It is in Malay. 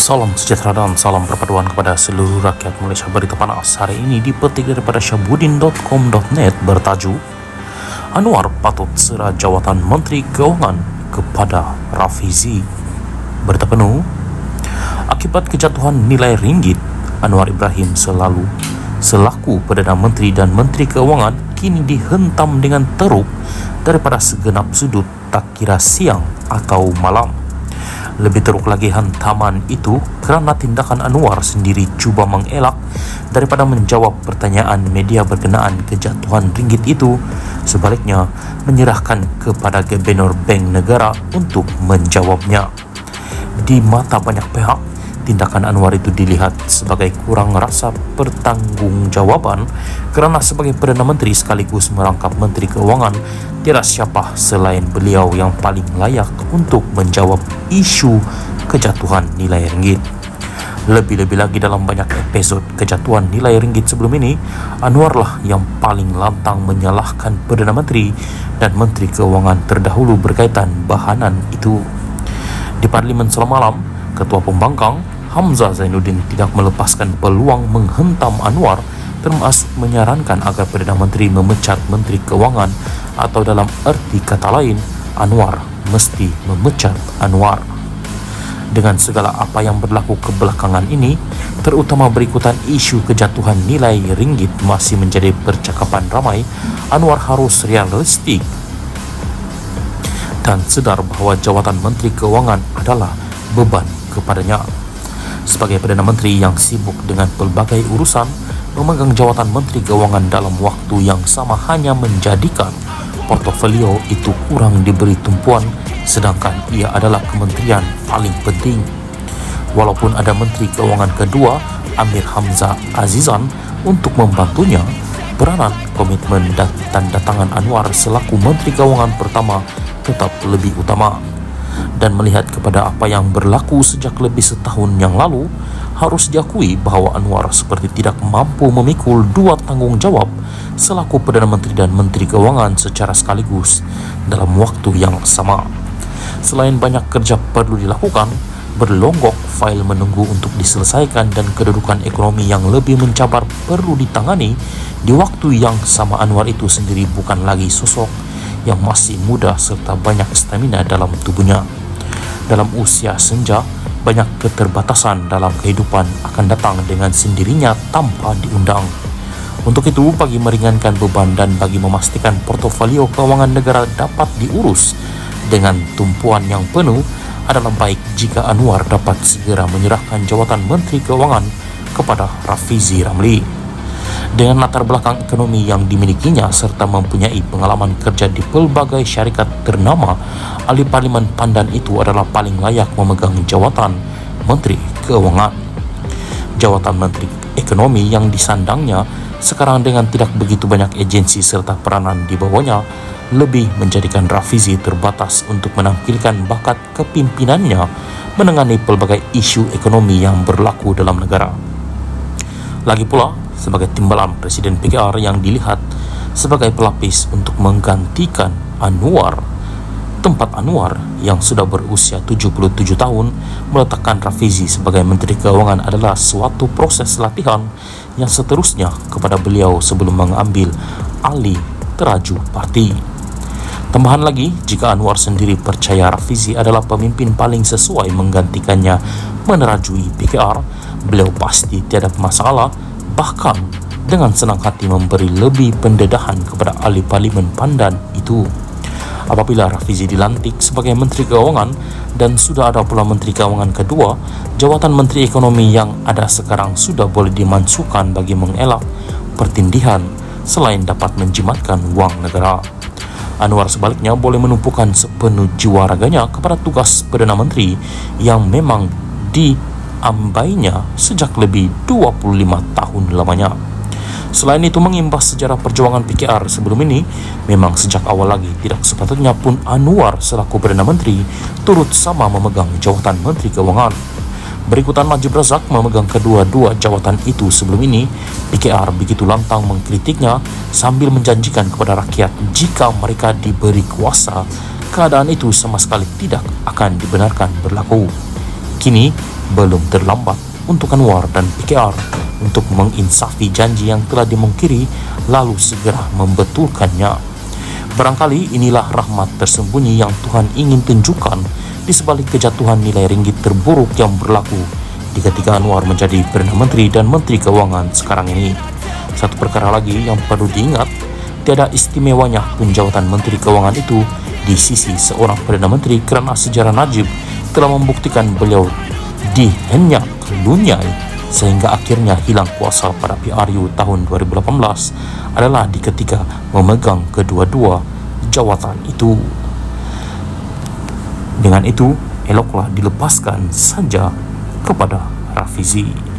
Salam sejahtera dan salam perpaduan kepada seluruh rakyat Malaysia. Berita panas hari ini dipetik daripada syahbudin.com.net bertajuk Anwar patut serah jawatan Menteri Keuangan kepada Rafizi. Berita penuh, akibat kejatuhan nilai ringgit, Anwar Ibrahim selaku Perdana Menteri dan Menteri Keuangan kini dihentam dengan teruk daripada segenap sudut, tak kira siang atau malam. Lebih teruk lagi hantaman itu kerana tindakan Anwar sendiri cuba mengelak daripada menjawab pertanyaan media berkenaan kejatuhan ringgit itu, sebaliknya menyerahkan kepada Gubernur Bank Negara untuk menjawabnya. Di mata banyak pihak, tindakan Anwar itu dilihat sebagai kurang rasa pertanggungjawaban kerana sebagai Perdana Menteri sekaligus merangkap Menteri Keuangan, tiada siapa selain beliau yang paling layak untuk menjawab isu kejatuhan nilai ringgit. Lebih-lebih lagi dalam banyak episod kejatuhan nilai ringgit sebelum ini, Anwarlah yang paling lantang menyalahkan Perdana Menteri dan Menteri Keuangan terdahulu berkaitan bahanan itu. Di Parlimen semalam, Ketua Pembangkang Hamzah Zainuddin tidak melepaskan peluang menghentam Anwar, termasuk menyarankan agar Perdana Menteri memecat Menteri Keuangan, atau dalam erti kata lain, Anwar mesti memecat Anwar. Dengan segala apa yang berlaku kebelakangan ini, terutama berikutan isu kejatuhan nilai ringgit masih menjadi percakapan ramai, Anwar harus realistik dan sedar bahawa jawatan Menteri Keuangan adalah beban kepadanya. Sebagai Perdana Menteri yang sibuk dengan pelbagai urusan, memegang jawatan Menteri Keuangan dalam waktu yang sama hanya menjadikan portofolio itu kurang diberi tumpuan, sedangkan ia adalah kementerian paling penting. Walaupun ada Menteri Keuangan kedua, Amir Hamzah Azizan, untuk membantunya, peranan, komitmen dan tanda tangan Anwar selaku Menteri Keuangan pertama tetap lebih utama. Dan melihat kepada apa yang berlaku sejak lebih setahun yang lalu, harus diakui bahawa Anwar seperti tidak mampu memikul dua tanggungjawab selaku Perdana Menteri dan Menteri Keuangan secara sekaligus dalam waktu yang sama. Selain banyak kerja perlu dilakukan, berlonggok fail menunggu untuk diselesaikan dan kedudukan ekonomi yang lebih mencabar perlu ditangani. Di waktu yang sama, Anwar itu sendiri bukan lagi sosok yang masih muda serta banyak stamina dalam tubuhnya. Dalam usia senja, banyak keterbatasan dalam kehidupan akan datang dengan sendirinya tanpa diundang. Untuk itu, bagi meringankan beban dan bagi memastikan portofolio keuangan negara dapat diurus dengan tumpuan yang penuh, adalah baik jika Anwar dapat segera menyerahkan jawatan Menteri Keuangan kepada Rafizi Ramli. Dengan latar belakang ekonomi yang dimilikinya serta mempunyai pengalaman kerja di pelbagai syarikat ternama, ahli Parlimen Pandan itu adalah paling layak memegang jawatan Menteri Keuangan. Jawatan Menteri Ekonomi yang disandangnya sekarang dengan tidak begitu banyak agensi serta peranan di bawahnya, lebih menjadikan Rafizi terbatas untuk menampilkan bakat kepimpinannya menangani pelbagai isu ekonomi yang berlaku dalam negara. Lagi pula, sebagai timbalan Presiden PKR yang dilihat sebagai pelapis untuk menggantikan Anwar, tempat Anwar yang sudah berusia 77 tahun, meletakkan Rafizi sebagai Menteri Keuangan adalah suatu proses latihan yang seterusnya kepada beliau sebelum mengambil alih teraju parti. Tambahan lagi, jika Anwar sendiri percaya Rafizi adalah pemimpin paling sesuai menggantikannya menerajui PKR, beliau pasti tiada masalah, bahkan dengan senang hati memberi lebih pendedahan kepada ahli Parlimen Pandan itu. Apabila Rafizi dilantik sebagai Menteri Keuangan dan sudah ada pula Menteri Keuangan kedua, jawatan Menteri Ekonomi yang ada sekarang sudah boleh dimansuhkan bagi mengelak pertindihan selain dapat menjimatkan wang negara. Anwar sebaliknya boleh menumpukan sepenuh jiwa raganya kepada tugas Perdana Menteri yang memang diambainya sejak lebih 25 tahun lamanya. Selain itu, mengimbas sejarah perjuangan PKR sebelum ini, memang sejak awal lagi tidak sepatutnya pun Anwar selaku Perdana Menteri turut sama memegang jawatan Menteri Keuangan. Berikutan Najib Razak memegang kedua-dua jawatan itu sebelum ini, PKR begitu lantang mengkritiknya sambil menjanjikan kepada rakyat jika mereka diberi kuasa, keadaan itu sama sekali tidak akan dibenarkan berlaku. Kini, belum terlambat untuk Anwar dan PKR untuk menginsafi janji yang telah dimungkiri lalu segera membetulkannya. Barangkali inilah rahmat tersembunyi yang Tuhan ingin tunjukkan di sebalik kejatuhan nilai ringgit terburuk yang berlaku di ketika Anwar menjadi Perdana Menteri dan Menteri Keuangan sekarang ini. Satu perkara lagi yang perlu diingat, tiada istimewanya pun jawatan Menteri Keuangan itu di sisi seorang Perdana Menteri kerana sejarah Najib telah membuktikan beliau dihenyak lunyai sehingga akhirnya hilang kuasa pada PRU tahun 2018 adalah di ketika memegang kedua-dua jawatan itu. Dengan itu, eloklah dilepaskan saja kepada Rafizi.